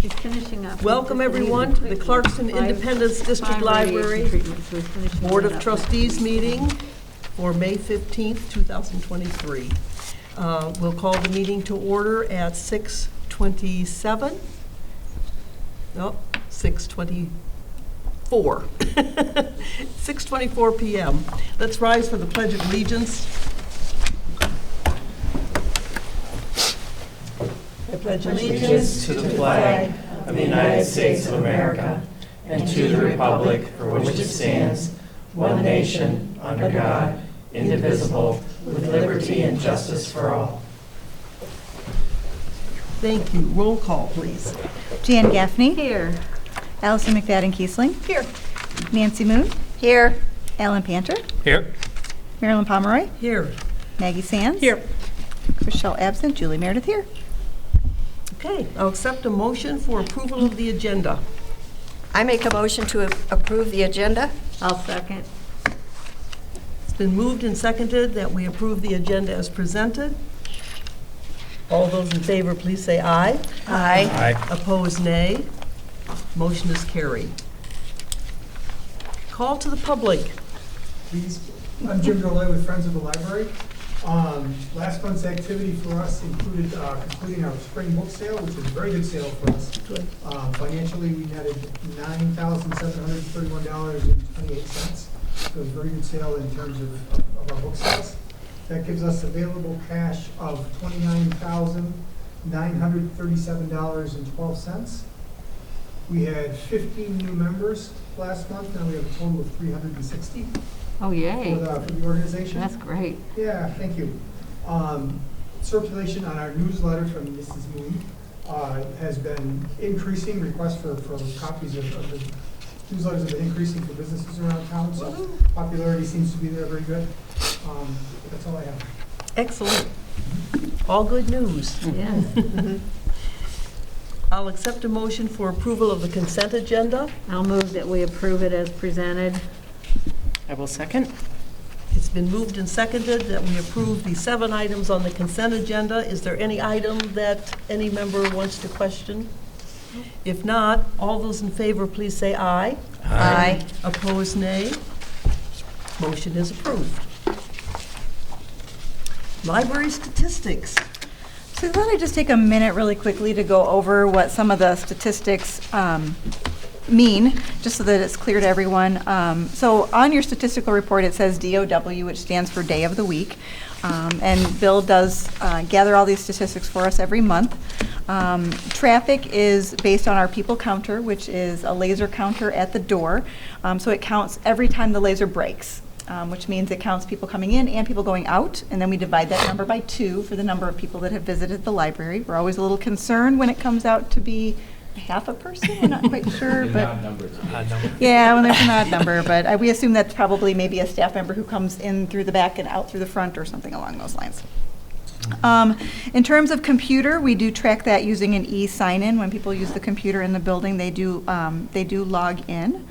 He's finishing up. Welcome everyone to the Clarkston Independence District Library Board of Trustees meeting for May 15th, 2023. We'll call the meeting to order at 6:27. No, 6:24. 6:24 p.m. Let's rise for the Pledge of Allegiance. I pledge allegiance to the flag of the United States of America and to the republic for which it stands, one nation, under God, indivisible, with liberty and justice for all. Thank you. Roll call, please. Jan Gaffney. Here. Allison McFadden-Kiesling. Here. Nancy Moon. Here. Alan Panter. Here. Marilyn Pomeroy. Here. Maggie Sands. Here. Rochelle absent. Julie Meredith here. Okay, I'll accept a motion for approval of the agenda. I make a motion to approve the agenda. I'll second. It's been moved and seconded that we approve the agenda as presented. All those in favor, please say aye. Aye. Aye. Opposed, nay. Motion is carried. Call to the public. Please. I'm Jim Golay with Friends of the Library. Last month's activity for us included completing our spring book sale, which was a very good sale for us. Financially, we netted $9,731.28. So it was a very good sale in terms of our book sales. That gives us available cash of $29,937.12. We had 15 new members last month, and we have a total of 360 Oh, yay. for the organization. That's great. Yeah, thank you. Circulation on our newsletter from Mrs. Moon has been increasing. Requests for copies of the newsletters have been increasing for businesses around town, so popularity seems to be there very good. That's all I have. Excellent. All good news. Yes. I'll accept a motion for approval of the consent agenda. I'll move that we approve it as presented. I will second. It's been moved and seconded that we approve the 7 items on the consent agenda. Is there any item that any member wants to question? If not, all those in favor, please say aye. Aye. Opposed, nay. Motion is approved. Library statistics. So I thought I'd just take a minute really quickly to go over what some of the statistics mean, just so that it's clear to everyone. So on your statistical report, it says DOW, which stands for Day of the Week. And Bill does gather all these statistics for us every month. Traffic is based on our people counter, which is a laser counter at the door. So it counts every time the laser breaks. Which means it counts people coming in and people going out, and then we divide that number by 2 for the number of people that have visited the library. We're always a little concerned when it comes out to be half a person. We're not quite sure, but yeah, when there's an odd number, but we assume that's probably maybe a staff member who comes in through the back and out through the front or something along those lines. In terms of computer, we do track that using an e-sign-in. When people use the computer in the building, they do log in.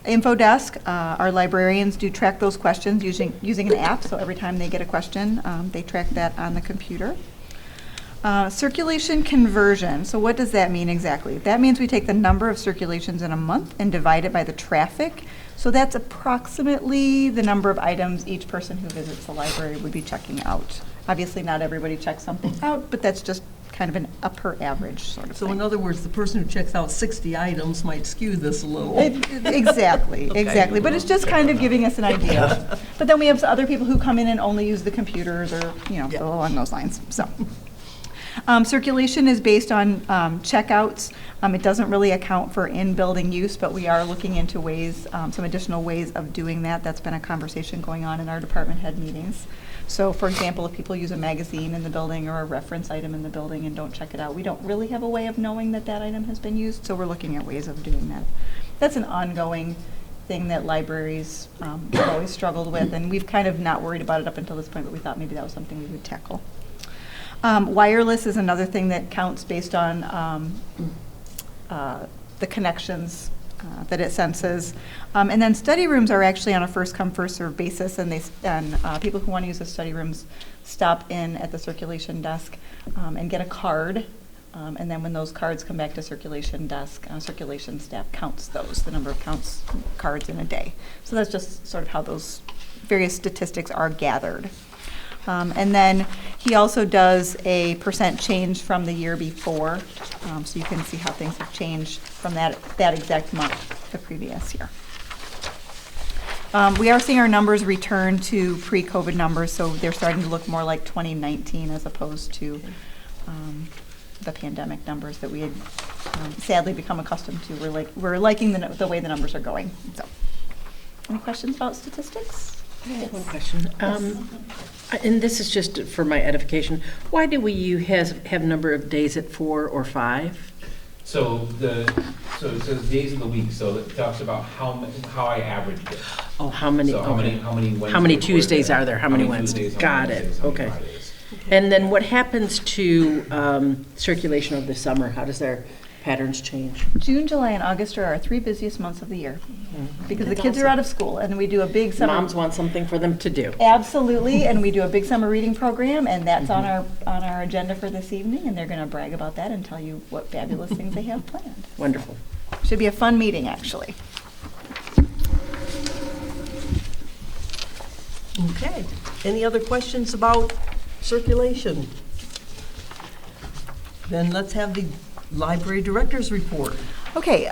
Info desk, our librarians do track those questions using an app, so every time they get a question, they track that on the computer. Circulation conversion, so what does that mean exactly? That means we take the number of circulations in a month and divide it by the traffic, so that's approximately the number of items each person who visits the library would be checking out. Obviously, not everybody checks something out, but that's just kind of a per average sort of So thing. in other words, the person who checks out 60 items might skew this a little. Exactly, Okay. exactly. But it's just kind of giving us an idea. But then we have other people who come in and only use the computers or, Yeah. along those lines. So, circulation is based on checkouts. It doesn't really account for in-building use, but we are looking into ways, some additional ways of doing that. That's been a conversation going on in our department head meetings. So, for example, if people use a magazine in the building or a reference item in the building and don't check it out, we don't really have a way of knowing that that item has been used, so we're looking at ways of doing that. That's an ongoing thing that libraries have always struggled with, and we've kind of not worried about it up until this point, but we thought maybe that was something we would tackle. Wireless is another thing that counts based on the connections that it senses. And then study rooms are actually on a first-come, first-served basis, and people who want to use the study rooms stop in at the circulation desk and get a card And then when those cards come back to circulation desk, circulation staff counts those, the number of cards in a day. So that's just sort of how those various statistics are gathered. And then he also does a percent change from the year before, so you can see how things have changed from that exact month the previous year. We are seeing our numbers return to pre-COVID numbers, so they're starting to look more like 2019 as opposed to the pandemic numbers that we had sadly become accustomed to. We're liking the way the numbers are going. So, any questions about statistics? I have one question. And this is just for my edification. Why do we have number of days at 4 or 5? So it says days of the week, so it talks about how I averaged it. Oh, how many? So how okay. many Wednesdays How many were Tuesdays there? are there? How many Wednesdays? Got it. Wednesdays, how many Okay. Fridays? And then what happens to circulation over the summer? How does their patterns change? June, July, and August are our 3 busiest months of the year because the That's kids are awesome. out of school, and we do a big summer. Moms want something for them to do. Absolutely, and we do a big summer reading program, and that's on our agenda for this evening, and they're going to brag about that and tell you what fabulous things they have planned. Wonderful. Should be a fun meeting, actually. Okay. Any other questions about circulation? Then let's have the library director's report. Okay,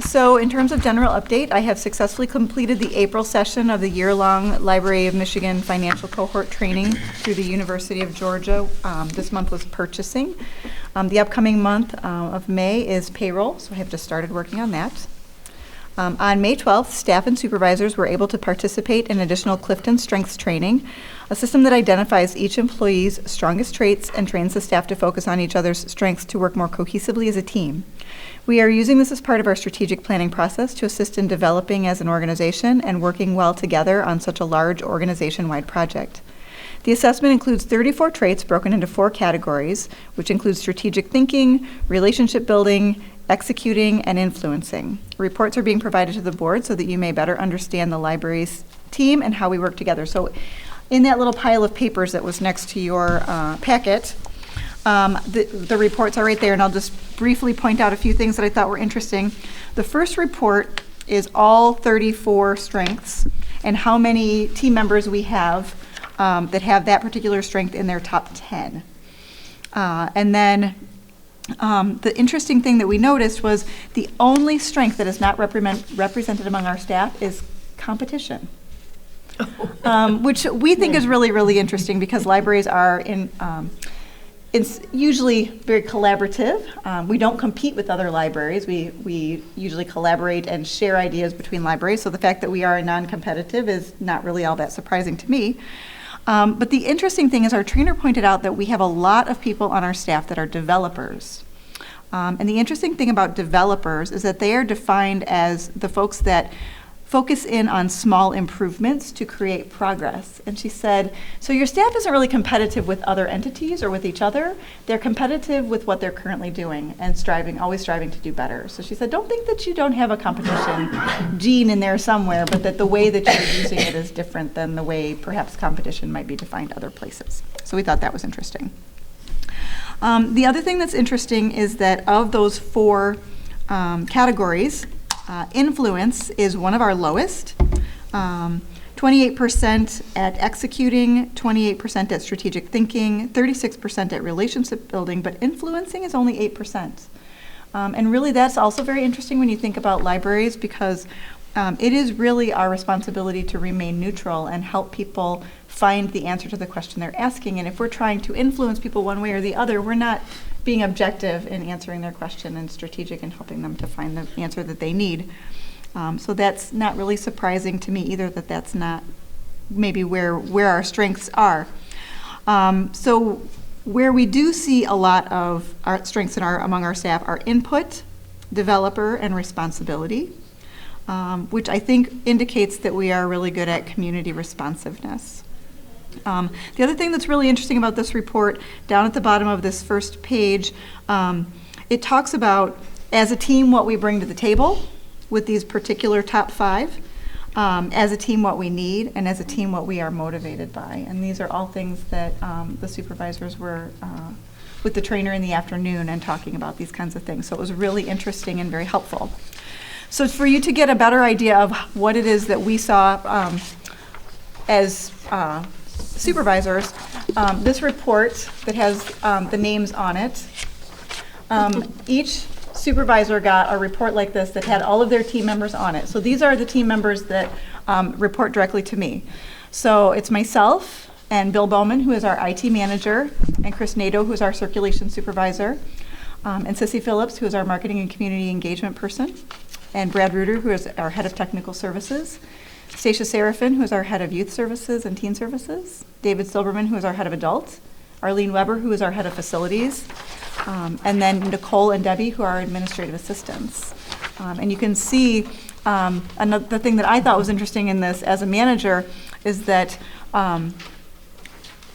so in terms of general update, I have successfully completed the April session of the year-long Library of Michigan financial cohort training through the University of Georgia. This month was purchasing. The upcoming month of May is payroll, so I have just started working on that. On May 12th, staff and supervisors were able to participate in additional Clifton Strengths Training, a system that identifies each employee's strongest traits and trains the staff to focus on each other's strengths to work more cohesively as a team. We are using this as part of our strategic planning process to assist in developing as an organization and working well together on such a large organization-wide project. The assessment includes 34 traits broken into 4 categories, which include strategic thinking, relationship building, executing, and influencing. Reports are being provided to the board so that you may better understand the library's team and how we work together. So in that little pile of papers that was next to your packet, the reports are right there, and I'll just briefly point out a few things that I thought were interesting. The first report is all 34 strengths and how many team members we have that have that particular strength in their top 10. And then the interesting thing that we noticed was the only strength that is not represented among our staff is competition. Which we think is really, really interesting because libraries are it's usually very collaborative. We don't compete with other libraries. We usually collaborate and share ideas between libraries. So the fact that we are non-competitive is not really all that surprising to me. But the interesting thing is our trainer pointed out that we have a lot of people on our staff that are developers. And the interesting thing about developers is that they are defined as the folks that focus in on small improvements to create progress. And she said, so your staff isn't really competitive with other entities or with each other. They're competitive with what they're currently doing and always striving to do better. So she said, don't think that you don't have a competition gene in there somewhere, but that the way that you're using it is different than the way perhaps competition might be defined other places. So we thought that was interesting. The other thing that's interesting is that of those 4 categories, influence is one of our lowest, 28% at executing, 28% at strategic thinking, 36% at relationship building, but influencing is only 8%. And really that's also very interesting when you think about libraries because it is really our responsibility to remain neutral and help people find the answer to the question they're asking. And if we're trying to influence people one way or the other, we're not being objective in answering their question and strategic in helping them to find the answer that they need. So that's not really surprising to me either, that that's not maybe where our strengths are. So where we do see a lot of our strengths among our staff are input, developer, and responsibility, which I think indicates that we are really good at community responsiveness. The other thing that's really interesting about this report, down at the bottom of this first page, it talks about, as a team, what we bring to the table with these particular top 5, as a team, what we need, and as a team, what we are motivated by. And these are all things that the supervisors were with the trainer in the afternoon and talking about these kinds of things. So it was really interesting and very helpful. So for you to get a better idea of what it is that we saw as supervisors, this report that has the names on it, each supervisor got a report like this that had all of their team members on it. So these are the team members that report directly to me. So it's myself and Bill Bowman, who is our IT manager, and Chris Nato, who is our circulation supervisor, and Sissy Phillips, who is our marketing and community engagement person, and Brad Reuter, who is our head of technical services, Stacia Serafin, who is our head of youth services and teen services, David Silberman, who is our head of adult, Arlene Weber, who is our head of facilities, and then Nicole and Debbie, who are administrative assistants. And you can see another thing that I thought was interesting in this as a manager is that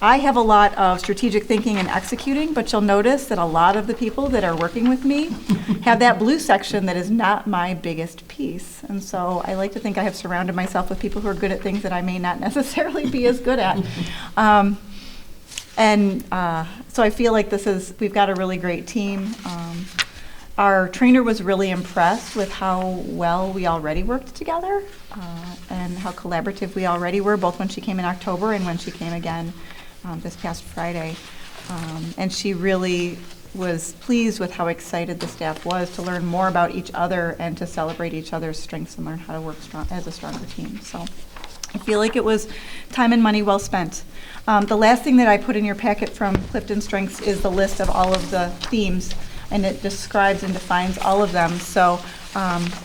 I have a lot of strategic thinking and executing, but you'll notice that a lot of the people that are working with me have that blue section that is not my biggest piece. And so I like to think I have surrounded myself with people who are good at things that I may not necessarily be as good at. So I feel like we've got a really great team. Our trainer was really impressed with how well we already worked together and how collaborative we already were, both when she came in October and when she came again this past Friday. And she really was pleased with how excited the staff was to learn more about each other and to celebrate each other's strengths and learn how to work as a stronger team. So I feel like it was time and money well spent. The last thing that I put in your packet from Clifton Strengths is the list of all of the themes, and it describes and defines all of them. So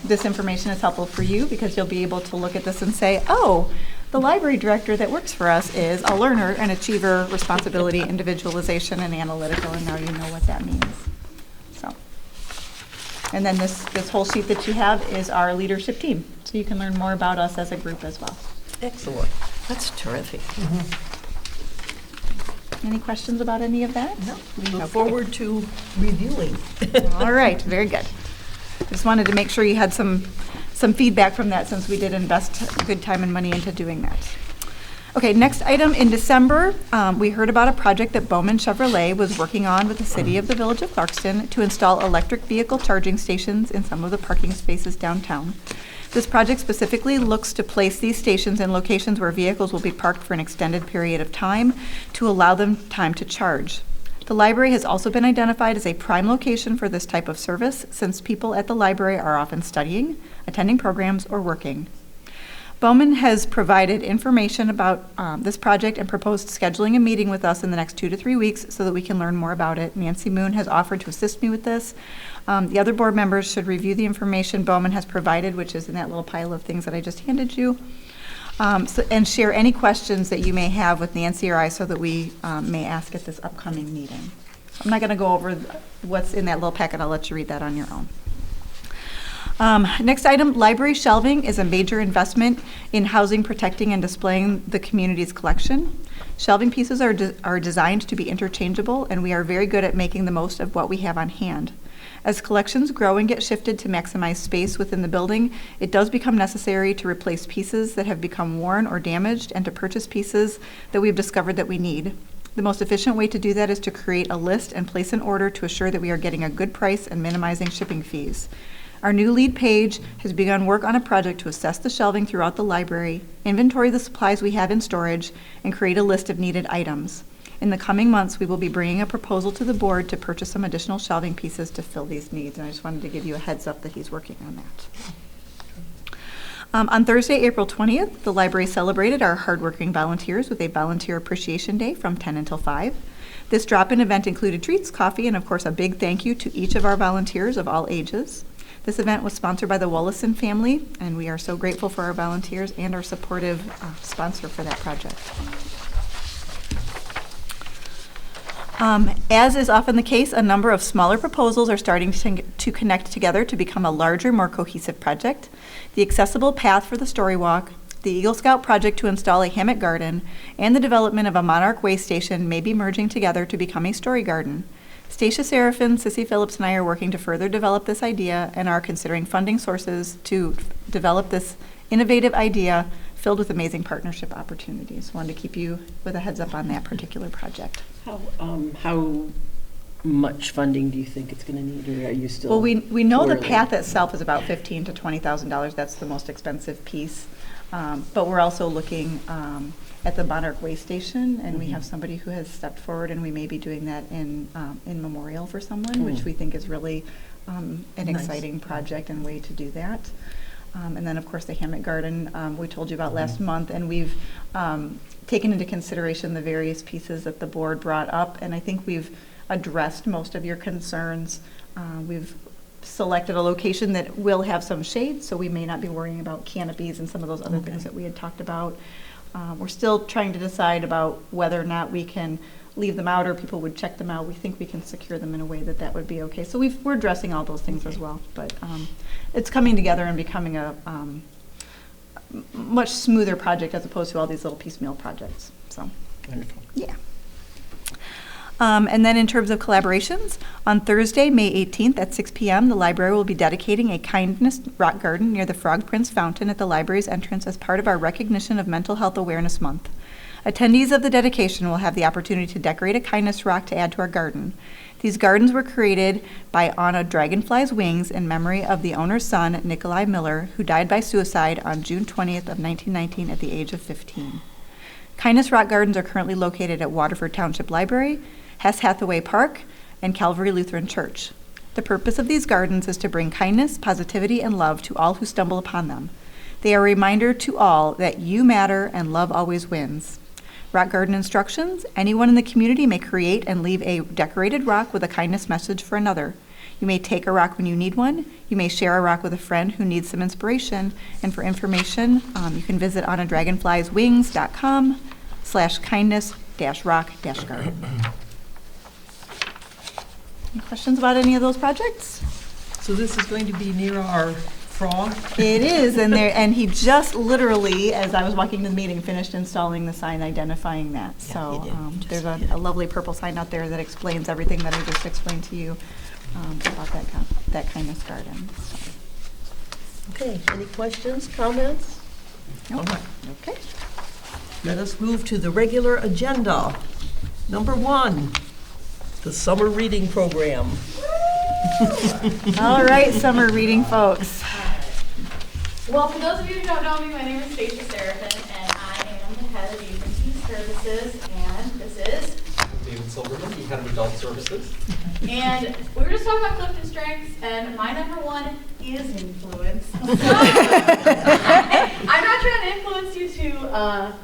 this information is helpful for you because you'll be able to look at this and say, oh, the library director that works for us is a learner, an achiever, responsibility, individualization, and analytical, and now you know what that means. So, and then this whole sheet that you have is our leadership team, so you can learn more about us as a group as well. Excellent. That's terrific. Any questions about any of that? No, we look forward to reviewing. All right, very good. Just wanted to make sure you had some feedback from that since we did invest good time and money into doing that. Okay, next item in December, we heard about a project that Bowman Chevrolet was working on with the city of the Village of Clarkston to install electric vehicle charging stations in some of the parking spaces downtown. This project specifically looks to place these stations in locations where vehicles will be parked for an extended period of time to allow them time to charge. The library has also been identified as a prime location for this type of service since people at the library are often studying, attending programs, or working. Bowman has provided information about this project and proposed scheduling a meeting with us in the next 2 to 3 weeks so that we can learn more about it. Nancy Moon has offered to assist me with this. The other board members should review the information Bowman has provided, which is in that little pile of things that I just handed you, and share any questions that you may have with Nancy or I so that we may ask at this upcoming meeting. I'm not going to go over what's in that little packet. I'll let you read that on your own. Next item, library shelving is a major investment in housing, protecting, and displaying the community's collection. Shelving pieces are designed to be interchangeable, and we are very good at making the most of what we have on hand. As collections grow and get shifted to maximize space within the building, it does become necessary to replace pieces that have become worn or damaged and to purchase pieces that we've discovered that we need. The most efficient way to do that is to create a list and place an order to assure that we are getting a good price and minimizing shipping fees. Our new lead page has begun work on a project to assess the shelving throughout the library, inventory the supplies we have in storage, and create a list of needed items. In the coming months, we will be bringing a proposal to the board to purchase some additional shelving pieces to fill these needs, and I just wanted to give you a heads up that he's working on that. On Thursday, April 20th, the library celebrated our hardworking volunteers with a Volunteer Appreciation Day from 10 until 5. This drop-in event included treats, coffee, and of course a big thank you to each of our volunteers of all ages. This event was sponsored by the Wallison family, and we are so grateful for our volunteers and our supportive sponsor for that project. As is often the case, a number of smaller proposals are starting to connect together to become a larger, more cohesive project. The accessible path for the story walk, the Eagle Scout project to install a hammock garden, and the development of a Monarch Way station may be merging together to become a story garden. Stacia Serafin, Sissy Phillips, and I are working to further develop this idea and are considering funding sources to develop this innovative idea filled with amazing partnership opportunities. Wanted to keep you with a heads up on that particular project. How much funding do you think it's going to need, or are you still? Well, we know the too early? path itself is about $15,000 to $20,000. That's the most expensive piece. But we're also looking at the Monarch Way Station, and we have somebody who has stepped forward, and we may be doing that in memorial for someone, which we think is really an exciting project and way to do that. And then, of course, the Hammock Garden we told you about last month, and we've taken into consideration the various pieces that the board brought up, and I think we've addressed most of your concerns. We've selected a location that will have some shade, so we may not be worrying about canopies and some of those other things that we had talked about. We're still trying to decide about whether or not we can leave them out or people would check them out. We think we can secure them in a way that would be okay. So we're addressing all those things as well. But it's coming together and becoming a much smoother project as opposed to all these little piecemeal projects. So, Wonderful. yeah. And then in terms of collaborations, on Thursday, May 18th at 6 p.m., the library will be dedicating a kindness rock garden near the Frog Prince Fountain at the library's entrance as part of our recognition of Mental Health Awareness Month. Attendees of the dedication will have the opportunity to decorate a kindness rock to add to our garden. These gardens were created by On a Dragonfly's Wings in memory of the owner's son, Nikolai Miller, who died by suicide on June 20th of 1919 at the age of 15. Kindness rock gardens are currently located at Waterford Township Library, Hess Hathaway Park, and Calvary Lutheran Church. The purpose of these gardens is to bring kindness, positivity, and love to all who stumble upon them. They are a reminder to all that you matter and love always wins. Rock garden instructions: anyone in the community may create and leave a decorated rock with a kindness message for another. You may take a rock when you need one. You may share a rock with a friend who needs some inspiration. And for information, you can visit onadragonflieswings.com/kindness-rock-garden. Any questions about any of those projects? So this is going to be near our frog? It is, and he just literally, as I was walking to the meeting, finished installing the sign identifying that. Yeah, So he did. there's a lovely purple sign out there that explains everything that I just explained to you about that kindness garden. So. Okay, any questions, comments? Nope. All right. Okay. Let us move to the regular agenda. Number 1, the summer reading program. All right, summer reading folks. Well, for those of you who don't know me, my name is Stacia Seraphin, and I am the head of Agency Services, and this is. David Silverman, the head of adult services. And we were just talking about Clifton strengths, and my number 1 is influence. I'm not trying to influence you to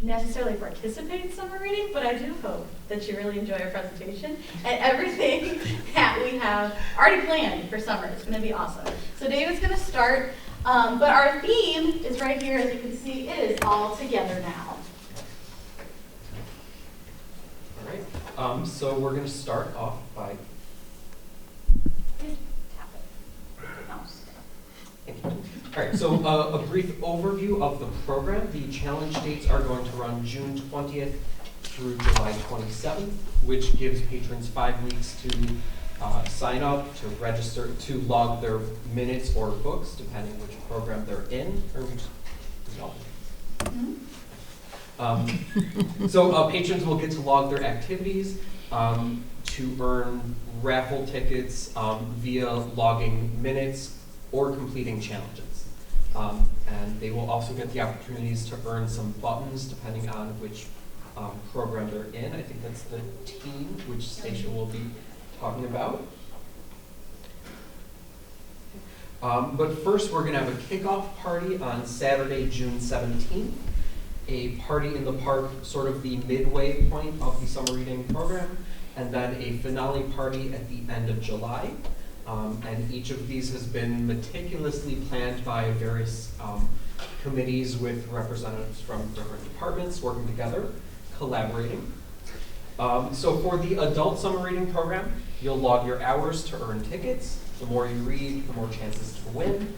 necessarily participate in summer reading, but I do hope that you really enjoy our presentation and everything that we have already planned for summer. It's going to be awesome. So David's going to start, but our theme is right here. As you can see, it is all together now. All right. So we're going to start off by. Tap it. Mouse. Thank you. All right. So a brief overview of the program. The challenge dates are going to run June 20th through July 27th, which gives patrons 5 weeks to sign up, to register, to log their minutes or books, depending which program they're in, or which, no. So patrons will get to log their activities to earn raffle tickets via logging minutes or completing challenges. And they will also get the opportunities to earn some buttons depending on which program they're in. I think that's the team, which Stacia will be talking about. But first, we're going to have a kickoff party on Saturday, June 17th. A party in the park, sort of the midway point of the summer reading program, and then a finale party at the end of July. And each of these has been meticulously planned by various committees with representatives from different departments working together, collaborating. So for the adult summer reading program, you'll log your hours to earn tickets. The more you read, the more chances to win.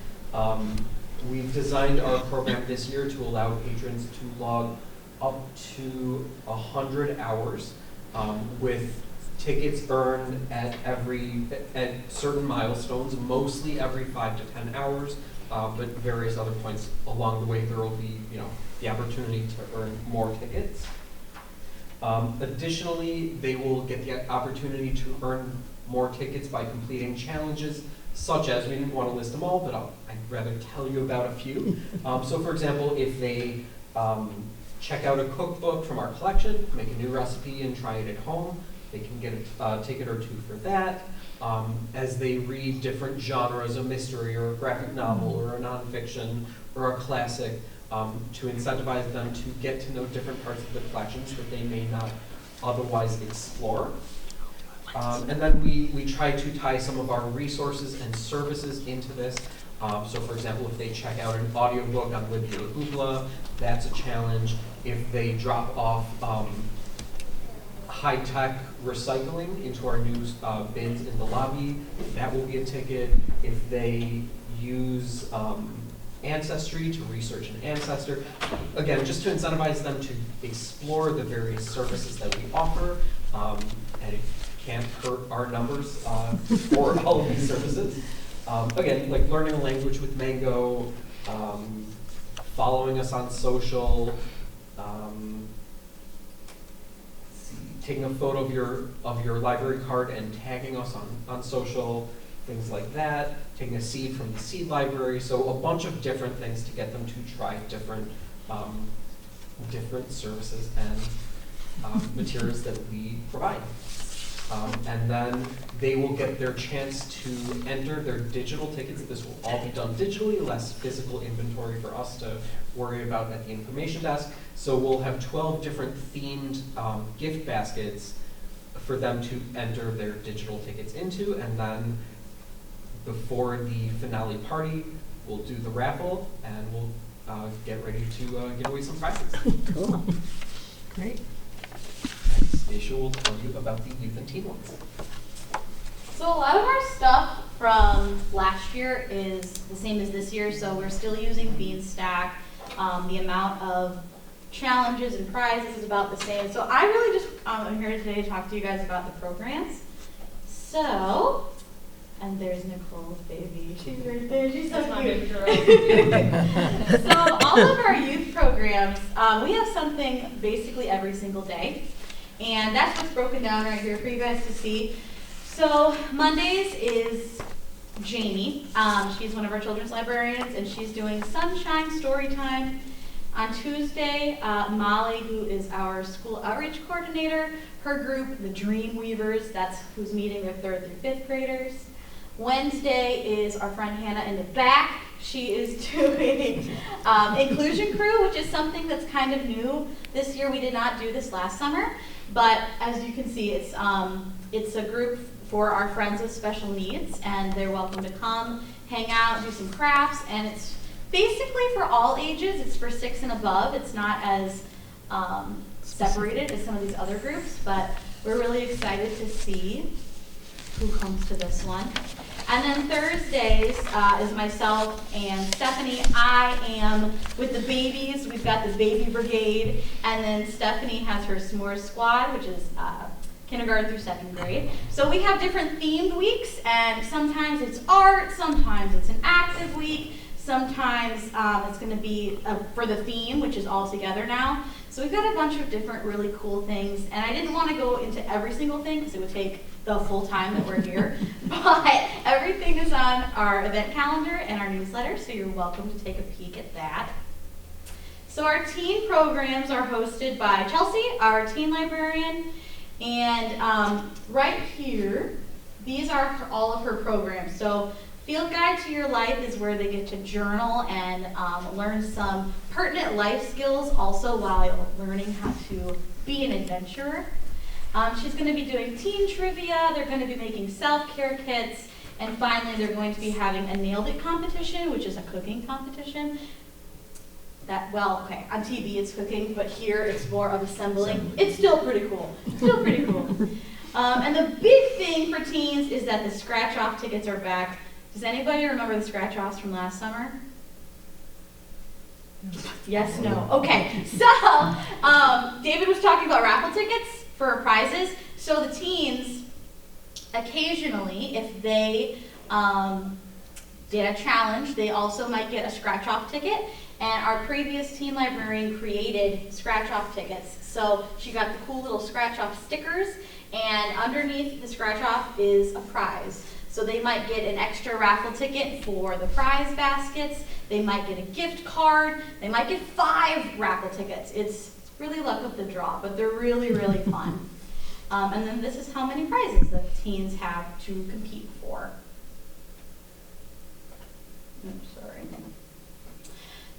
We've designed our program this year to allow patrons to log up to 100 hours with tickets earned at certain milestones, mostly every 5 to 10 hours, but various other points along the way there will be, the opportunity to earn more tickets. Additionally, they will get the opportunity to earn more tickets by completing challenges such as, we didn't want to list them all, but I'd rather tell you about a few. So for example, if they check out a cookbook from our collection, make a new recipe and try it at home, they can get a ticket or two for that. As they read different genres, a mystery or a graphic novel or a nonfiction or a classic, to incentivize them to get to know different parts of the collections that they may not otherwise explore. And then we try to tie some of our resources and services into this. So for example, if they check out an audiobook on Libby or Hoopla, that's a challenge. If they drop off high-tech recycling into our new bins in the lobby, that will be a ticket. If they use Ancestry to research an ancestor, again, just to incentivize them to explore the various services that we offer, and it can't hurt our numbers for all of these services. Again, like learning a language with Mango, following us on social, taking a photo of your library card and tagging us on social, things like that, taking a seed from the seed library. So a bunch of different things to get them to try different services and materials that we provide. And then they will get their chance to enter their digital tickets. This will all be done digitally, less physical inventory for us to worry about at the information desk. So we'll have 12 different themed gift baskets for them to enter their digital tickets into. And then before the finale party, we'll do the raffle and we'll get ready to give away some prizes. Cool. Great. Stacia will tell you about the youth and teen ones. So a lot of our stuff from last year is the same as this year, so we're still using Beanstack. The amount of challenges and prizes is about the same. So I really just am here today to talk to you guys about the programs. So, and there's Nicole's baby. She's right there. She's so cute. So all of our youth programs, we have something basically every single day. And that's what's broken down right here for you guys to see. So Mondays is Jamie. She's one of our children's librarians, and she's doing Sunshine Story Time. On Tuesday, Molly, who is our school outreach coordinator, her group, the Dream Weavers, that's who's meeting with 3rd through 5th graders. Wednesday is our friend Hannah in the back. She is doing Inclusion Crew, which is something that's kind of new this year. We did not do this last summer, but as you can see, it's a group for our friends with special needs, and they're welcome to come, hang out, do some crafts, and it's basically for all ages. It's for 6 and above. It's not as separated as some of these other groups, but we're really excited to see who comes to this one. And then Thursdays is myself and Stephanie. I am with the babies. We've got the baby brigade, and then Stephanie has her s'mores squad, which is kindergarten through 2nd grade. So we have different themed weeks, and sometimes it's art, sometimes it's an active week, sometimes it's going to be for the theme, which is all together now. So we've got a bunch of different really cool things, and I didn't want to go into every single thing because it would take the full time that we're here, but everything is on our event calendar and our newsletter, so you're welcome to take a peek at that. So our teen programs are hosted by Chelsea, our teen librarian, and right here, these are all of her programs. So Field Guide to Your Life is where they get to journal and learn some pertinent life skills, also while learning how to be an adventurer. She's going to be doing teen trivia, they're going to be making self-care kits, and finally they're going to be having a Nailed It competition, which is a cooking competition. Well, okay, on TV it's cooking, but here it's more of assembling. It's still pretty cool. Still pretty cool. And the big thing for teens is that the scratch-off tickets are back. Does anybody remember the scratch-offs from last summer? Yes, no. Okay, so David was talking about raffle tickets for prizes. So the teens, occasionally, if they did a challenge, they also might get a scratch-off ticket. And our previous teen librarian created scratch-off tickets. So she got the cool little scratch-off stickers, and underneath the scratch-off is a prize. So they might get an extra raffle ticket for the prize baskets, they might get a gift card, they might get 5 raffle tickets. It's really luck of the draw, but they're really, really fun. And then this is how many prizes the teens have to compete for. Oops, sorry.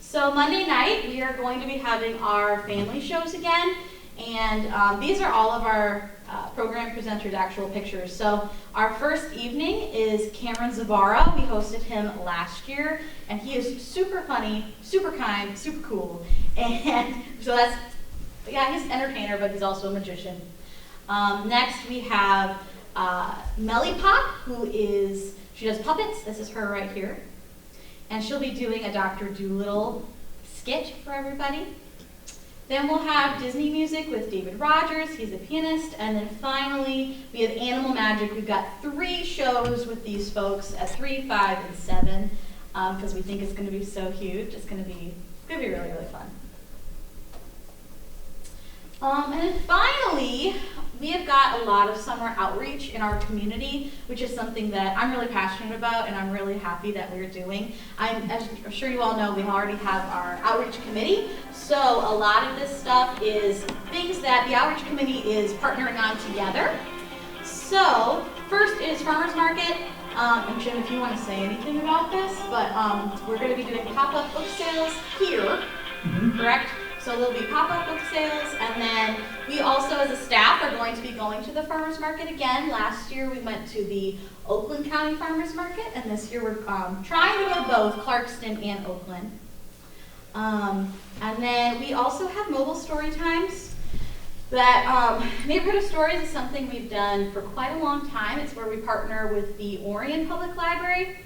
So Monday night, we are going to be having our family shows again. And these are all of our program presenters' actual pictures. So our first evening is Cameron Zavara. We hosted him last year, and he is super funny, super kind, super cool. And so that's, yeah, he's an entertainer, but he's also a magician. Next we have Melly Pop, she does puppets. This is her right here. And she'll be doing a Dr. Dolittle skit for everybody. Then we'll have Disney music with David Rogers, he's a pianist, and then finally we have Animal Magic. We've got 3 shows with these folks at 3, 5, and 7, because we think it's going to be so huge. It's going to be really, really fun. And then finally, we have got a lot of summer outreach in our community, which is something that I'm really passionate about and I'm really happy that we're doing. As I'm sure you all know, we already have our outreach committee. So a lot of this stuff is things that the outreach committee is partnering on together. So first is farmers market. And Jim, if you want to say anything about this, but we're going to be doing pop-up book sales here, correct? So there'll be pop-up book sales, and then we also as a staff are going to be going to the farmers market again. Last year we went to the Oakland County Farmers Market, and this year we're trying to go to both Clarkston and Oakland. And then we also have mobile story times. That Neighborhood of Stories is something we've done for quite a long time. It's where we partner with the Orion Public Library,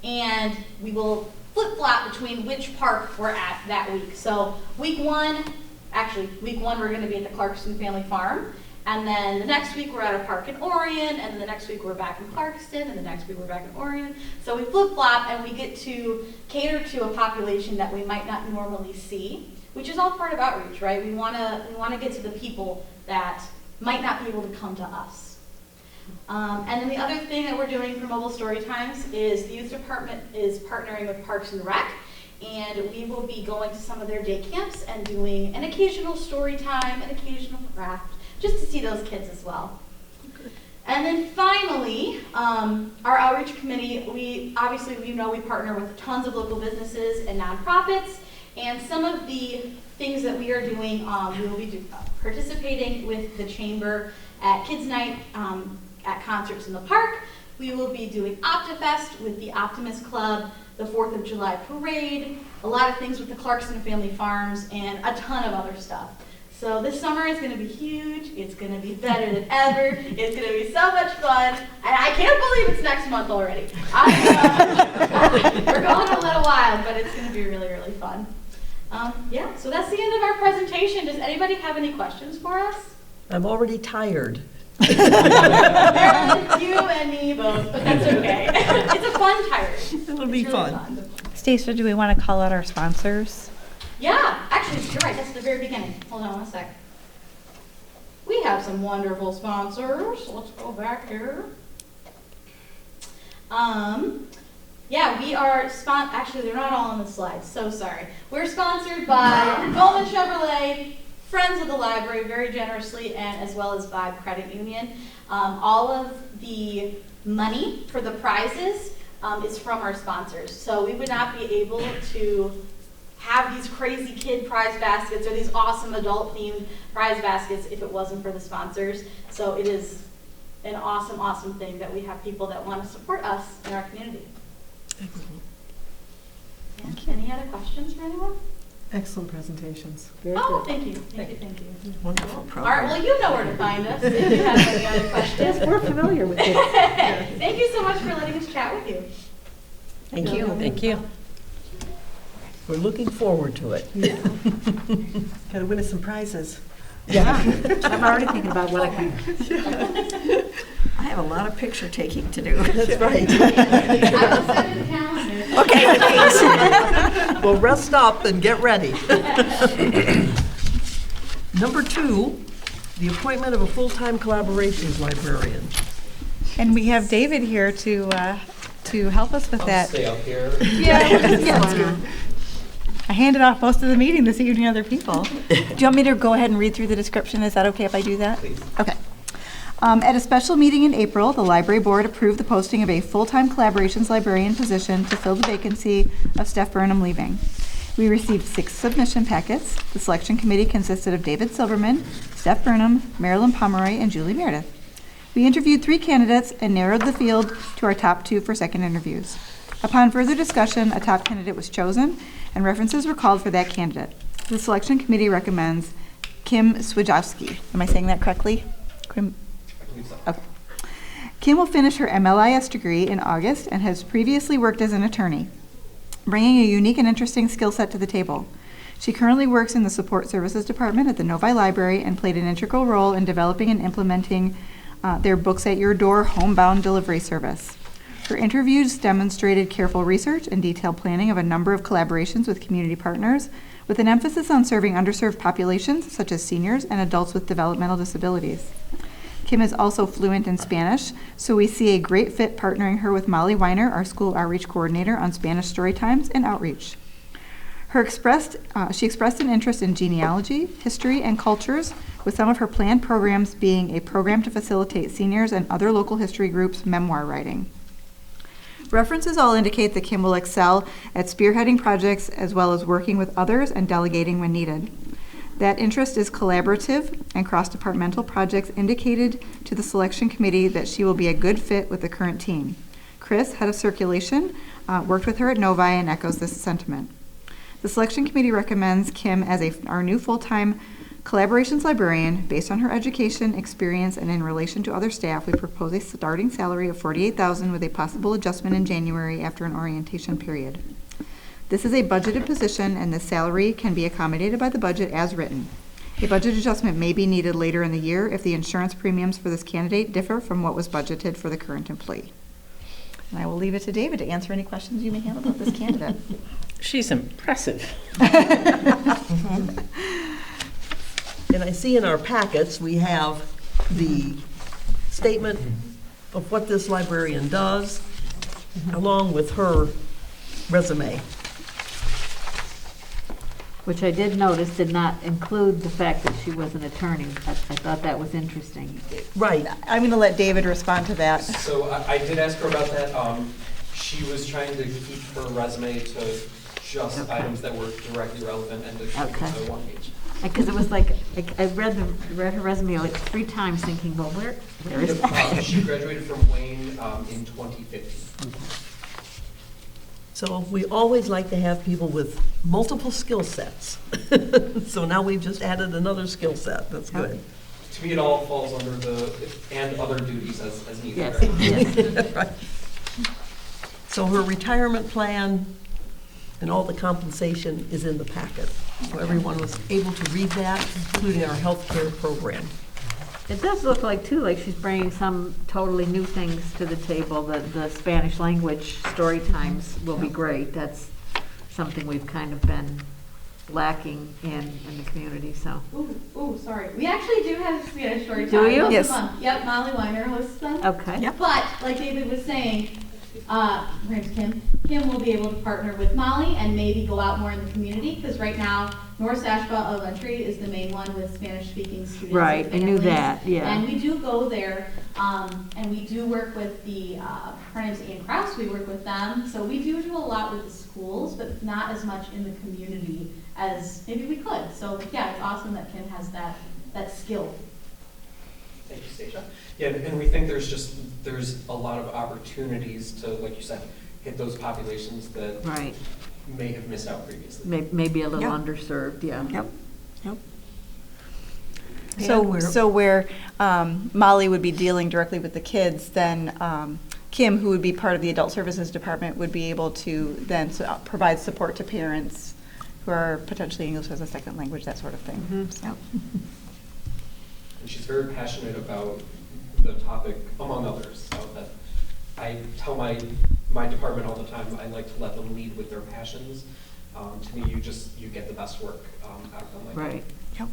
and we will flip-flop between which park we're at that week. So week one we're going to be at the Clarkston Family Farm, and then the next week we're at a park in Orion, and then the next week we're back in Clarkston, and the next week we're back in Orion. So we flip-flop, and we get to cater to a population that we might not normally see, which is all part of outreach, right? We want to get to the people that might not be able to come to us. And then the other thing that we're doing for Mobile Story Times is the youth department is partnering with Parks and Rec, and we will be going to some of their day camps and doing an occasional story time, an occasional craft, just to see those kids as well. And then finally, our outreach committee, we partner with tons of local businesses and nonprofits, and some of the things that we are doing, we will be participating with the chamber at Kids Night, at concerts in the park. We will be doing OptiFest with the Optimist Club, the 4th of July parade, a lot of things with the Clarkston Family Farms, and a ton of other stuff. So this summer is going to be huge. It's going to be better than ever. It's going to be so much fun. And I can't believe it's next month already. We're going a little wild, but it's going to be really, really fun. Yeah, so that's the end of our presentation. Does anybody have any questions for us? I'm already tired. You and me both, but that's okay. It's a fun tired. It'll be fun. Stacia, do we want to call out our sponsors? Yeah, actually, you're right. That's the very beginning. Hold on one sec. We have some wonderful sponsors. Let's go back here. Yeah, we are actually, they're not all on the slide. So sorry. We're sponsored by Goldman Chevrolet, Friends of the Library, very generously, and as well as Vibe Credit Union. All of the money for the prizes is from our sponsors. So we would not be able to have these crazy kid prize baskets or these awesome adult-themed prize baskets if it wasn't for the sponsors. So it is an awesome, awesome thing that we have people that want to support us in our community. Excellent. Yeah. Any other questions for anyone? Excellent presentations. Oh, thank you. Thank you. Wonderful All right, program. well, you know where to find us if you have any other questions. Yes, we're familiar with it. Thank you so much for letting us chat with you. Thank you. Thank you. We're looking forward to it. Yeah. Gotta win us some prizes. Yeah. I'm already thinking about what I can. I have a lot of picture taking to do. That's right. I will send you the calendar. Okay, thanks. Well, rest up and get ready. Number 2, the appointment of a full-time collaborations librarian. And we have David here to help us with I'll that. stay up here. I handed off most of the meeting this evening to other people. Do you want me to go ahead and read through the description? Is that okay if I do that? Please. Okay. At a special meeting in April, the library board approved the posting of a full-time collaborations librarian position to fill the vacancy of Steph Burnham leaving. We received 6 submission packets. The selection committee consisted of David Silverman, Steph Burnham, Marilyn Pomeroy, and Julie Meredith. We interviewed 3 candidates and narrowed the field to our top 2 for second interviews. Upon further discussion, a top candidate was chosen, and references were called for that candidate. The selection committee recommends Kim Swijowski. Am I saying that correctly? Kim? Okay. Kim will finish her MLIS degree in August and has previously worked as an attorney, bringing a unique and interesting skill set to the table. She currently works in the support services department at the Novi Library and played an integral role in developing and implementing their Books at Your Door homebound delivery service. Her interviews demonstrated careful research and detailed planning of a number of collaborations with community partners, with an emphasis on serving underserved populations such as seniors and adults with developmental disabilities. Kim is also fluent in Spanish, so we see a great fit partnering her with Molly Weiner, our school outreach coordinator, on Spanish story times and outreach. She expressed an interest in genealogy, history, and cultures, with some of her planned programs being a program to facilitate seniors and other local history groups' memoir writing. References all indicate that Kim will excel at spearheading projects as well as working with others and delegating when needed. That interest is collaborative, and cross-departmental projects indicated to the selection committee that she will be a good fit with the current team. Chris, head of circulation, worked with her at Novi and echoes this sentiment. The selection committee recommends Kim as our new full-time collaborations librarian. Based on her education, experience, and in relation to other staff, we propose a starting salary of $48,000 with a possible adjustment in January after an orientation period. This is a budgeted position, and the salary can be accommodated by the budget as written. A budget adjustment may be needed later in the year if the insurance premiums for this candidate differ from what was budgeted for the current employee. And I will leave it to David to answer any questions you may have about this candidate. She's impressive. And I see in our packets, we have the statement of what this librarian does, along with her resume. Which I did notice did not include the fact that she was an attorney. I thought that was interesting. Right. I'm going to let David respond to that. So I did ask her about that. She was trying to keep her resume to just items that were directly relevant and to keep it to 1 page. Because it was like, I read her resume like 3 times thinking, well, where is that? She graduated from Wayne in 2015. So we always like to have people with multiple skill sets. So now we've just added another skill set. That's good. To me, it all falls under the, and other duties as needed. Yes, Right? yes. Right. So her retirement plan and all the compensation is in the packet. So everyone was able to read that, including our healthcare program. It does look like, too, like she's bringing some totally new things to the table. The Spanish language story times will be great. That's something we've kind of been lacking in the community, so. Ooh, sorry. We actually do have a Spanish story time. Do you? Once a Yes. month. Yep, Molly Weiner hosts them. Okay. Yep. But, like David was saying, her name's Kim. Kim will be able to partner with Molly and maybe go out more in the community, because right now, North Asheville Elementary is the main one with Spanish-speaking students. Right, and I knew families. that, yeah. And we do go there, and we do work with her name's Ann Krause, we work with them. So we do a lot with the schools, but not as much in the community as maybe we could. So, yeah, it's awesome that Kim has that skill. Thank you, Stacia. Yeah, and we think there's a lot of opportunities to, like you said, hit those populations that Right. may have missed out previously. Maybe a little Yep. underserved, yeah. Yep. And So where Molly would be dealing directly with the kids, then Kim, who would be part of the Adult Services Department, would be able to then provide support to parents who are potentially English as a second language, that sort of thing. Mhm. So. And she's very passionate about the topic, among others. So that I tell my department all the time, I like to let them lead with their passions To me, you get the best work out of them. Like Right. Yep.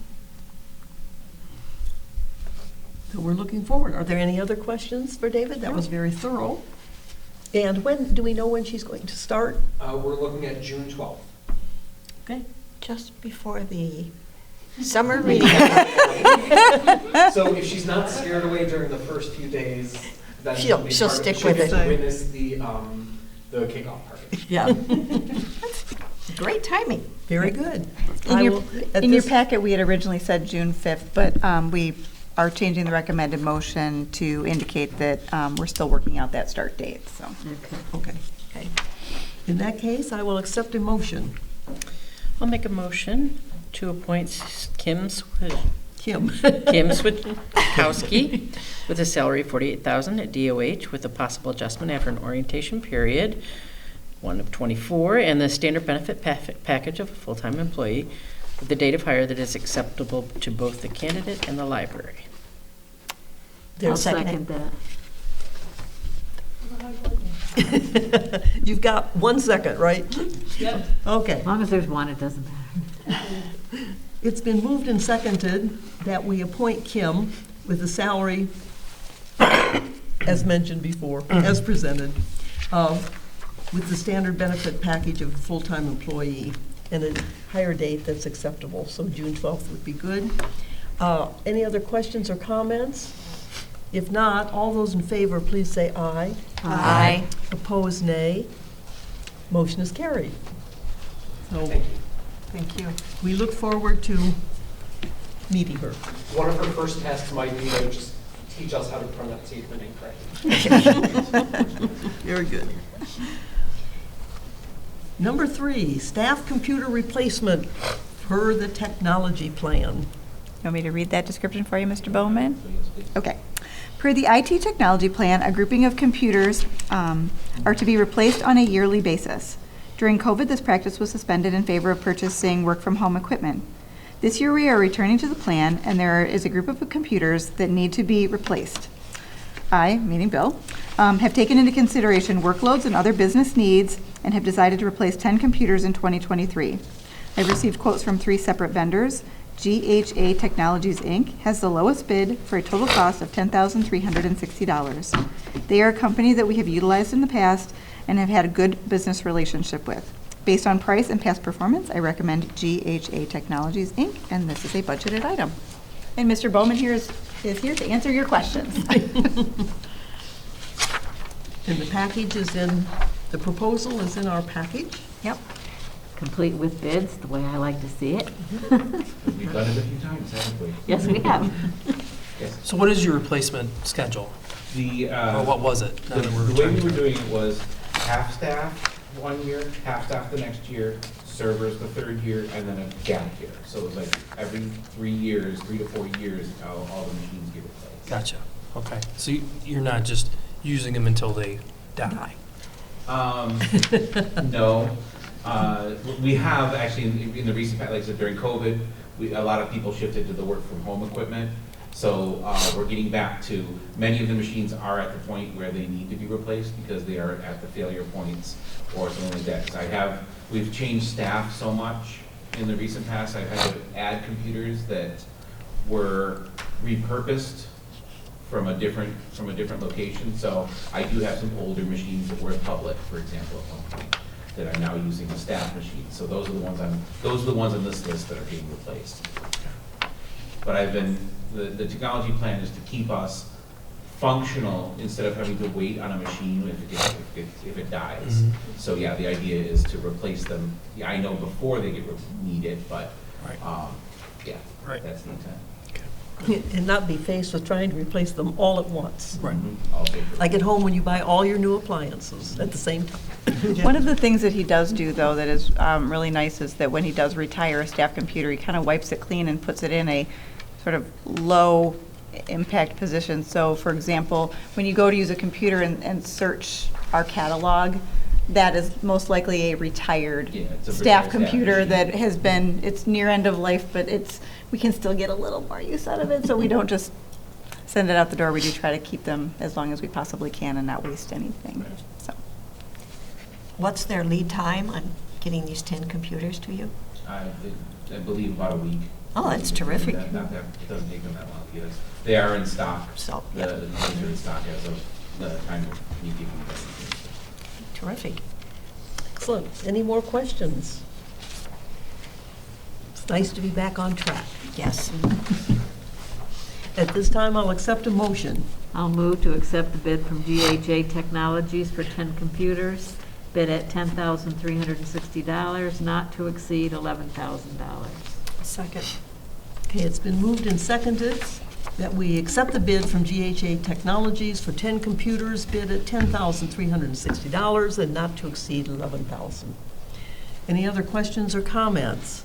So we're looking forward. Are there any other questions for David? That was very thorough. And do we know when she's going to start? We're looking at June 12th. Okay. Just before the summer reading. So if she's not scared away during the first few days, then She'll be stick part of with She'll it. witness the kickoff party. Yeah. Great timing. Very good. In I your, will- at in your this- packet, we had originally said June 5th, but we are changing the recommended motion to indicate that we're still working out that start date, so. Okay. In that case, I will accept a motion. I'll make a motion to appoint Kim Kim. Switkowski with a salary of $48,000 at DOH with a possible adjustment after an orientation period, 1 of 24, and the standard benefit package of a full-time employee with the date of hire that is acceptable to both the candidate and the library. I'll second that. You've got 1 second, right? Yep. Okay. As long as there's one, it doesn't matter. It's been moved and seconded that we appoint Kim with a salary, as mentioned before, as presented, with the standard benefit package of a full-time employee and a hire date that's acceptable, so June 12th would be good. Any other questions or comments? If not, all those in favor, please say aye. Aye. Opposed, nay. Motion is carried. So, Thank you. thank you. We look forward to meeting her. One of her first tasks might be to just teach us how to pronounce the name correctly. Very good. Number 3, staff computer replacement per the technology plan. You want me to read that description for you, Mr. Bowman? Okay. Per the IT technology plan, a grouping of computers are to be replaced on a yearly basis. During COVID, this practice was suspended in favor of purchasing work-from-home equipment. This year, we are returning to the plan, and there is a group of computers that need to be replaced. I, meaning Bill, have taken into consideration workloads and other business needs and have decided to replace 10 computers in 2023. I've received quotes from 3 separate vendors. GHA Technologies, Inc. has the lowest bid for a total cost of $10,360. They are a company that we have utilized in the past and have had a good business relationship with. Based on price and past performance, I recommend GHA Technologies, Inc., and this is a budgeted item. And Mr. Bowman here is here to answer your questions. And the package is in, the proposal is in our package. Yep. Complete with bids, the way I like to see it. We've done it a few times, haven't we? Yes, we have. So what is your replacement schedule? The, Or what was it? Now that we're the way we returning were to it? doing it was half staff 1 year, half staff the next year, servers the 3rd year, and then a gap year. So it was like every 3 years, 3 to 4 years, all the machines get replaced. Gotcha. Okay. So you're not just using them until they die? No. We have actually, in the recent, like I said, during COVID, a lot of people shifted to the work from home equipment. So we're getting back to, many of the machines are at the point where they need to be replaced because they are at the failure points or something like that. 'Cause we've changed staff so much in the recent past. I've had to add computers that were repurposed from a different location. So I do have some older machines that were at Public, for example, at one point, that are now using the staff machines. So those are the ones on this list that are being replaced. But the technology plan is to keep us functional instead of having to wait on a machine if it dies. Mhm. So yeah, the idea is to replace them. Yeah, I know before they get needed, but Right. yeah, Right. that's the intent. And not be faced with trying to replace them all at once. Right. I'll pay for it. Like at home when you buy all your new appliances at the same time. One of the things that he does do, though, that is really nice is that when he does retire a staff computer, he kind of wipes it clean and puts it in a sort of low impact position. So, for example, when you go to use a computer and search our catalog, that is most likely a retired Yeah, it's a staff retired staff computer machine. that has been, it's near end of life, but we can still get a little more use out of it, so we don't just send it out the door. We do try to keep them as long as we possibly can and not waste anything, so. What's their lead time on getting these 10 computers to you? I believe about a week. Oh, that's terrific. It doesn't take them that long because they are in stock. So, The yep. computers are in stock as of the time of me giving you guys the things. Terrific. Excellent. Any more questions? It's nice to be back on track. Yes. At this time, I'll accept a motion. I'll move to accept the bid from GHA Technologies for 10 computers, bid at $10,360, not to exceed $11,000. Second. Okay, it's been moved and seconded that we accept the bid from GHA Technologies for 10 computers, bid at $10,360 and not to exceed $11,000. Any other questions or comments?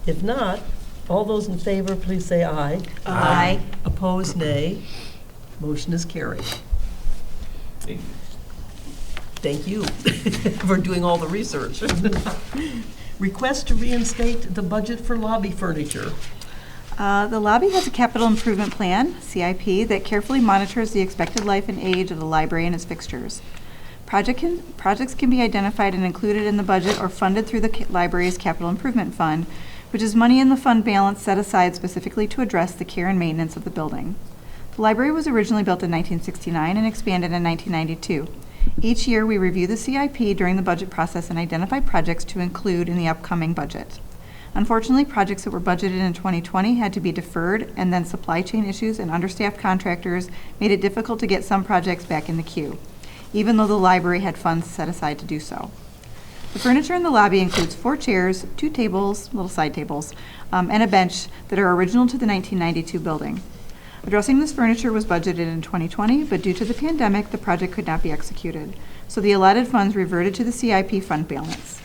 If not, all those in favor, please say aye. Aye. Opposed, nay. Motion is carried. Thank you. Thank you for doing all the research. Request to reinstate the budget for lobby furniture. The lobby has a capital improvement plan, CIP, that carefully monitors the expected life and age of the library and its fixtures. Projects can be identified and included in the budget or funded through the library's capital improvement fund, which is money in the fund balance set aside specifically to address the care and maintenance of the building. The library was originally built in 1969 and expanded in 1992. Each year, we review the CIP during the budget process and identify projects to include in the upcoming budget. Unfortunately, projects that were budgeted in 2020 had to be deferred, and then supply chain issues and understaffed contractors made it difficult to get some projects back in the queue, even though the library had funds set aside to do so. The furniture in the lobby includes 4 chairs, 2 tables, little side tables, and a bench that are original to the 1992 building. Addressing this furniture was budgeted in 2020, but due to the pandemic, the project could not be executed, so the allotted funds reverted to the CIP fund balance.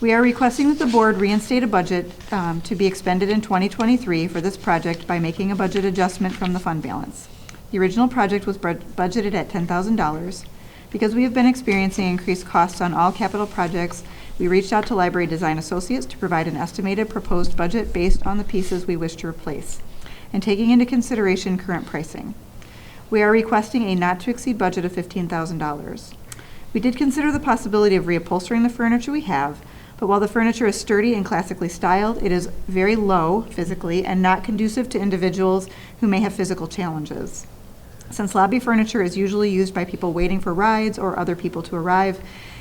We are requesting that the board reinstate a budget to be expended in 2023 for this project by making a budget adjustment from the fund balance. The original project was budgeted at $10,000. Because we have been experiencing increased costs on all capital projects, we reached out to Library Design Associates to provide an estimated proposed budget based on the pieces we wish to replace, and taking into consideration current pricing. We are requesting a not-to-exceed budget of $15,000. We did consider the possibility of reupholstering the furniture we have, but while the furniture is sturdy and classically styled, it is very low physically and not conducive to individuals who may have physical challenges. Since lobby furniture is usually used by people waiting for rides or other people to arrive,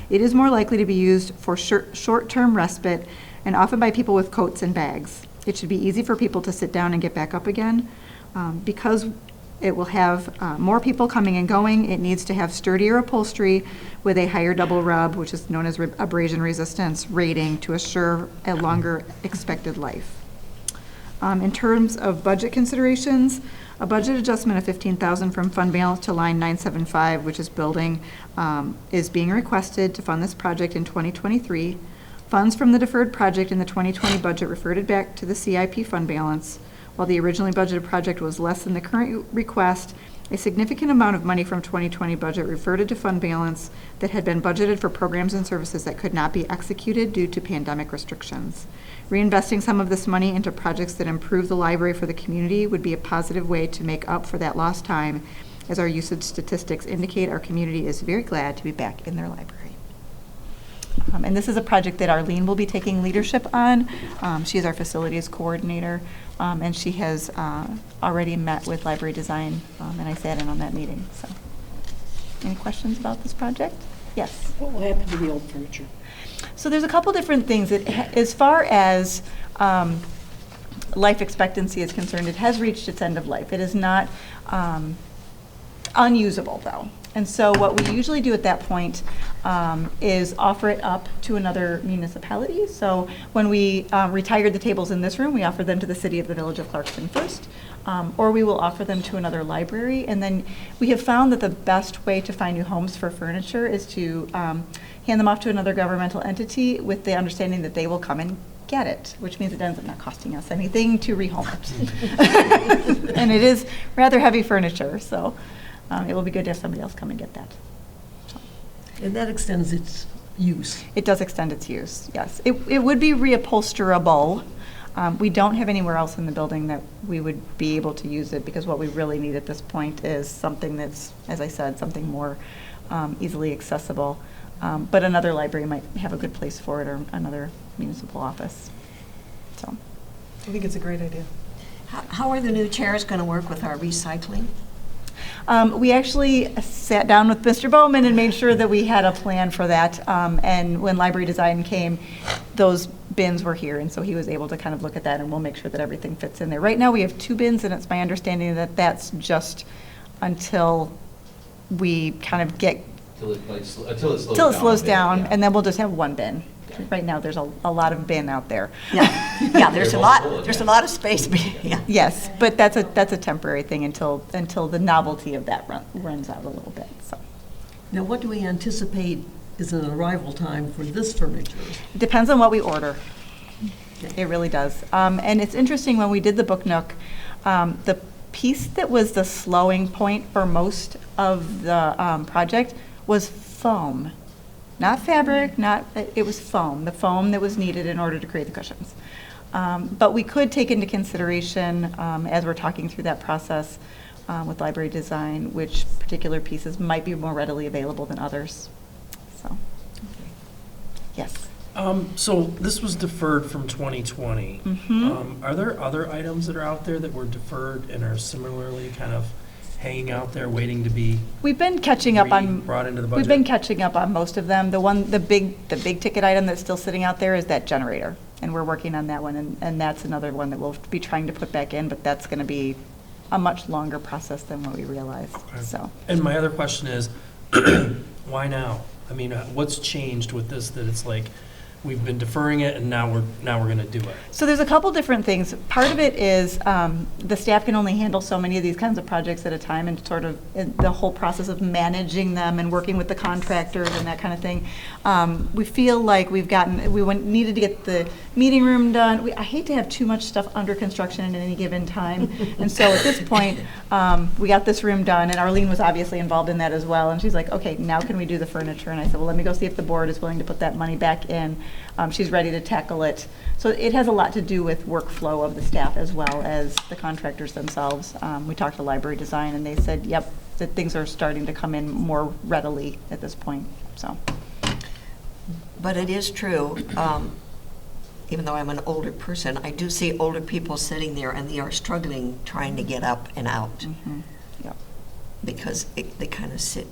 it is more likely to be used for short-term respite and often by people with coats and bags. It should be easy for people to sit down and get back up again. Because it will have more people coming and going, it needs to have sturdier upholstery with a higher double rub, which is known as abrasion resistance rating, to assure a longer expected life. In terms of budget considerations, a budget adjustment of $15,000 from fund balance to line 975, which is building, is being requested to fund this project in 2023. Funds from the deferred project in the 2020 budget reverted back to the CIP fund balance. While the originally budgeted project was less than the current request, a significant amount of money from 2020 budget reverted to fund balance that had been budgeted for programs and services that could not be executed due to pandemic restrictions. Reinvesting some of this money into projects that improve the library for the community would be a positive way to make up for that lost time, as our usage statistics indicate our community is very glad to be back in their library. And this is a project that Arlene will be taking leadership on. She is our facilities coordinator, and she has already met with Library Design, and I sat in on that meeting. So, any questions about this project? Yes. What will happen to the old furniture? So there's a couple different things. As far as life expectancy is concerned, it has reached its end of life. It is not unusable, though. And so what we usually do at that point is offer it up to another municipality. So when we retired the tables in this room, we offered them to the city of the Village of Clarkston first, or we will offer them to another library. And then we have found that the best way to find new homes for furniture is to hand them off to another governmental entity with the understanding that they will come and get it, which means it ends up not costing us anything to rehome it. And it is rather heavy furniture, so it will be good to have somebody else come and get that. So. And that extends its use. It does extend its use, yes. It would be reupholsterable. We don't have anywhere else in the building that we would be able to use it, because what we really need at this point is something that's, as I said, something more easily accessible. But another library might have a good place for it, or another municipal office. So, I think it's a great idea. How are the new chairs going to work with our recycling? we actually sat down with Mr. Bowman and made sure that we had a plan for that. And when library design came, those bins were here, and so he was able to kind of look at that, and we'll make sure that everything fits in there. Right now, we have 2 bins, and it's my understanding that that's just until we kind of get Until it slows down, yeah. and then we'll just have 1 bin. Right now, there's a lot of bin out there. Yeah, there's a lot of space. Yeah. Yes, but that's a temporary thing until the novelty of that runs out a little bit, so. Now, what do we anticipate is an arrival time for this furniture? It depends on what we order. It really does. And it's interesting, when we did the Book Nook, the piece that was the slowing point for most of the project was foam. Not fabric, it was foam, the foam that was needed in order to create the cushions. But we could take into consideration, as we're talking through that process with library design, which particular pieces might be more readily available than others. So, yes. So this was deferred from 2020. Mm-hmm. Are there other items that are out there that were deferred and are similarly kind of hanging out there waiting to be We've been catching up on brought into the We've budget? been catching up on most of them. The big ticket item that's still sitting out there is that generator, and we're working on that one, and that's another one that we'll be trying to put back in, but that's going to be a much longer process than what we realized. Okay. So, And my other question is, why now? I mean, what's changed with this that it's like we've been deferring it and now we're going to do it? so there's a couple different things. Part of it is the staff can only handle so many of these kinds of projects at a time, and sort of the whole process of managing them and working with the contractors and that kind of thing. We feel like we needed to get the meeting room done. I hate to have too much stuff under construction at any given time. And so at this point, we got this room done, and Arlene was obviously involved in that as well. And she's like, okay, now can we do the furniture? And I said, well, let me go see if the board is willing to put that money back in. She's ready to tackle it. So it has a lot to do with workflow of the staff as well as the contractors themselves. We talked to library design, and they said, yep, that things are starting to come in more readily at this point. So, But it is true, even though I'm an older person, I do see older people sitting there, and they are struggling trying to get up and out yep. because they kind of sit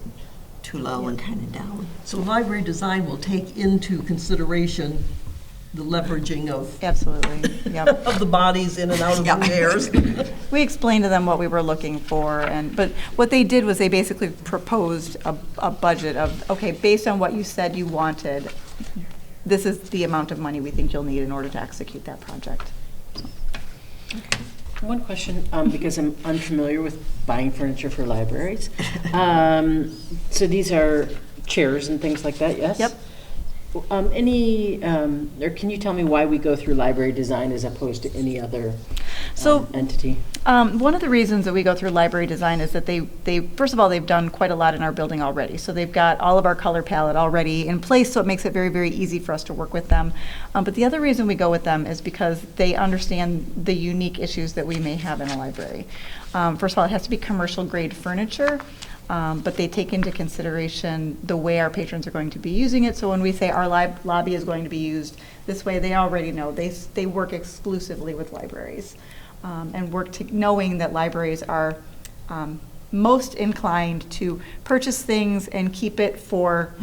too low and kind of down. So library design will take into consideration the leveraging of Absolutely, yep. of the bodies in and out of the chairs. We explained to them what we were looking for, but what they did was they basically proposed a budget of, okay, based on what you said you wanted, this is the amount of money we think you'll need in order to execute that project. One question, because I'm unfamiliar with buying furniture for libraries. So these are chairs and things like that, yes? Yep. Or can you tell me why we go through library design as opposed to any other entity? One of the reasons that we go through library design is that they first of all, they've done quite a lot in our building already. So they've got all of our color palette already in place, so it makes it very, very easy for us to work with them. But the other reason we go with them is because they understand the unique issues that we may have in a library. First of all, it has to be commercial grade furniture. But they take into consideration the way our patrons are going to be using it. So when we say our lobby is going to be used this way, they already know. They work exclusively with libraries and knowing that libraries are most inclined to purchase things and keep it for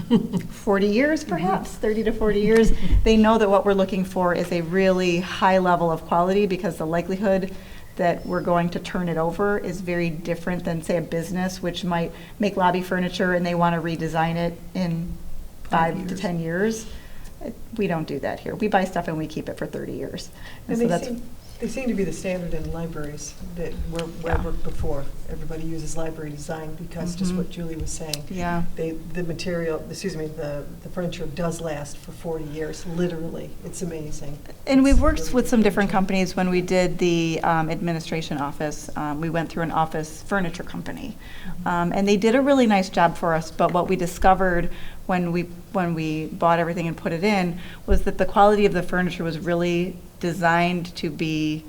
40 years, perhaps, 30 to 40 years. They know that what we're looking for is a really high level of quality, because the likelihood that we're going to turn it over is very different than, say, a business which might make lobby furniture and they want to redesign it in 5 to 10 years. We don't do that here. We buy stuff and we keep it for 30 years. And so they seem to be the standard in libraries that where I worked before. Everybody uses library design because just what Julie was saying. Yeah. The furniture does last for 40 years, literally. It's amazing. And we've worked really with good some different furniture. companies. When we did the administration office, we went through an office furniture company. And they did a really nice job for us, but what we discovered when we bought everything and put it in was that the quality of the furniture was really designed to be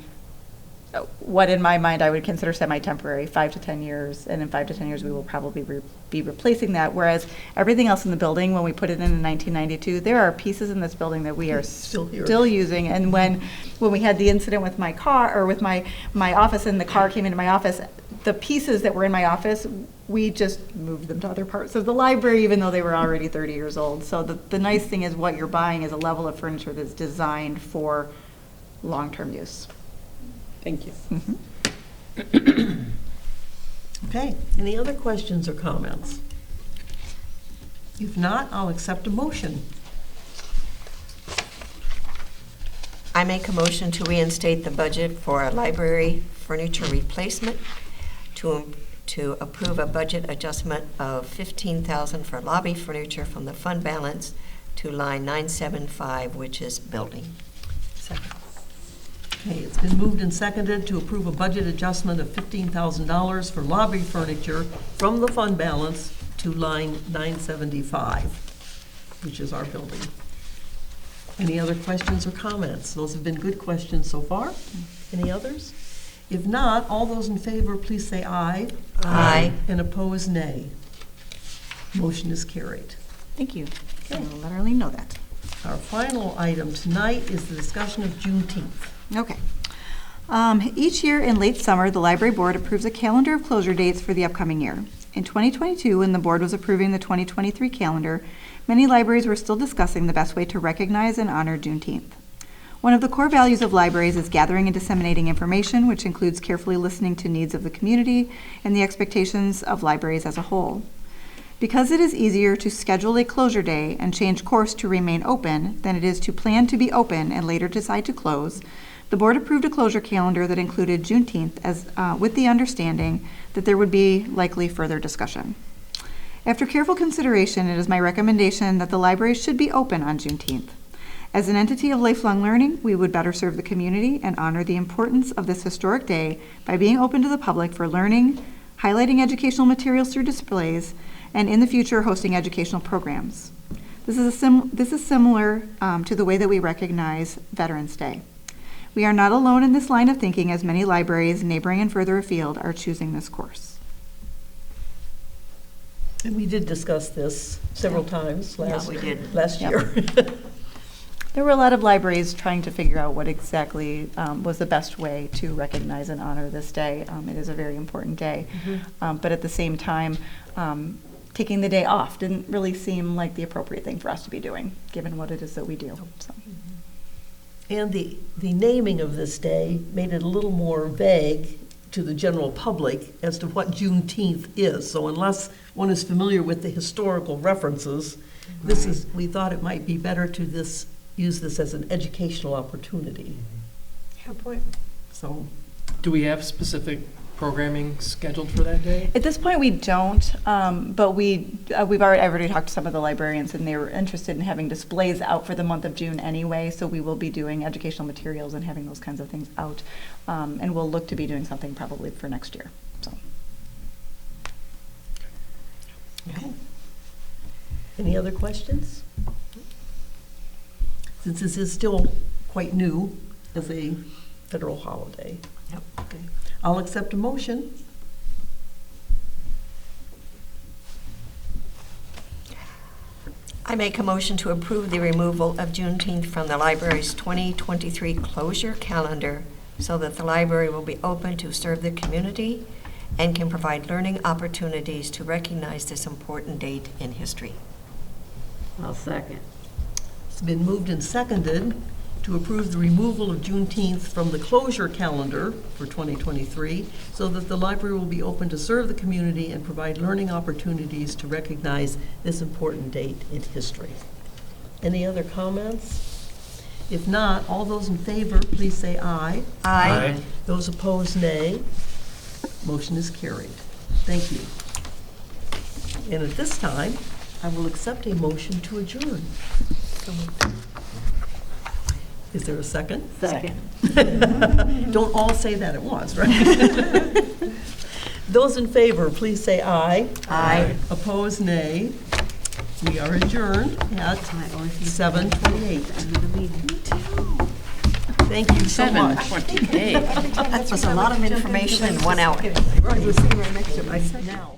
what in my mind I would consider semi-temporary, 5 to 10 years, and in 5 to 10 years we will probably be replacing that, whereas everything else in the building, when we put it in 1992, there are pieces in this building that we are still using, and when we had the incident with my car, or with my office, and the car came into my office, the pieces that were in my office, we just moved them to other parts of the library, even though they were already 30 years old. So the nice thing is what you're buying is a level of furniture that's designed for long-term use. Thank you. Okay, any other questions or comments? If not, I'll accept a motion. I make a motion to reinstate the budget for a library furniture replacement, to approve a budget adjustment of $15,000 for lobby furniture from the fund balance to line 975, which is building. Second. Okay, it's been moved and seconded to approve a budget adjustment of $15,000 for lobby furniture from the fund balance to line 975, which is our building. Any other questions or comments? Those have been good questions so far. Any others? If not, all those in favor, please say aye. Aye. And opposed, nay. Motion is carried. Thank you. Okay. I'll let Arlene know that. Our final item tonight is the discussion of Juneteenth. Okay. Each year in late summer, the library board approves a calendar of closure dates for the upcoming year. In 2022, when the board was approving the 2023 calendar, many libraries were still discussing the best way to recognize and honor Juneteenth. One of the core values of libraries is gathering and disseminating information, which includes carefully listening to needs of the community and the expectations of libraries as a whole. Because it is easier to schedule a closure day and change course to remain open than it is to plan to be open and later decide to close, the board approved a closure calendar that included Juneteenth as, with the understanding that there would be likely further discussion. After careful consideration, it is my recommendation that the library should be open on Juneteenth. As an entity of lifelong learning, we would better serve the community and honor the importance of this historic day by being open to the public for learning, highlighting educational materials through displays, and in the future, hosting educational programs. This is similar to the way that we recognize Veterans Day. We are not alone in this line of thinking, as many libraries, neighboring and further afield, are choosing this course. And we did discuss this several times last year. There were a lot of libraries trying to figure out what exactly was the best way to recognize and honor this day. It is a very important day. But at the same time, taking the day off didn't really seem like the appropriate thing for us to be doing, given what it is that we do. So. And the naming of this day made it a little more vague to the general public as to what Juneteenth is. So unless one is familiar with the historical references, we thought it might be better to use this as an educational opportunity. Good point. So, Do we have specific programming scheduled for that day? At this point, we don't, but I've already talked to some of the librarians, and they were interested in having displays out for the month of June anyway, so we will be doing educational materials and having those kinds of things out, and we'll look to be doing something probably for next year. So. okay. Any other questions? Since this is still quite new as a federal holiday. Yep. Okay. I'll accept a motion. I make a motion to approve the removal of Juneteenth from the library's 2023 closure calendar so that the library will be open to serve the community and can provide learning opportunities to recognize this important date in history. I'll second. It's been moved and seconded to approve the removal of Juneteenth from the closure calendar for 2023 so that the library will be open to serve the community and provide learning opportunities to recognize this important date in history. Any other comments? If not, all those in favor, please say aye. Aye. Those opposed, nay. Motion is carried. Thank you. And at this time, I will accept a motion to adjourn. Is there a second? Second. Don't all say that at once, right? Those in favor, please say aye. Aye. Opposed, nay. We are adjourned at 7:28. End of the meeting. Thank you so much. 7:28. That was a lot of information in 1 hour. I was sitting right next to him. I said now.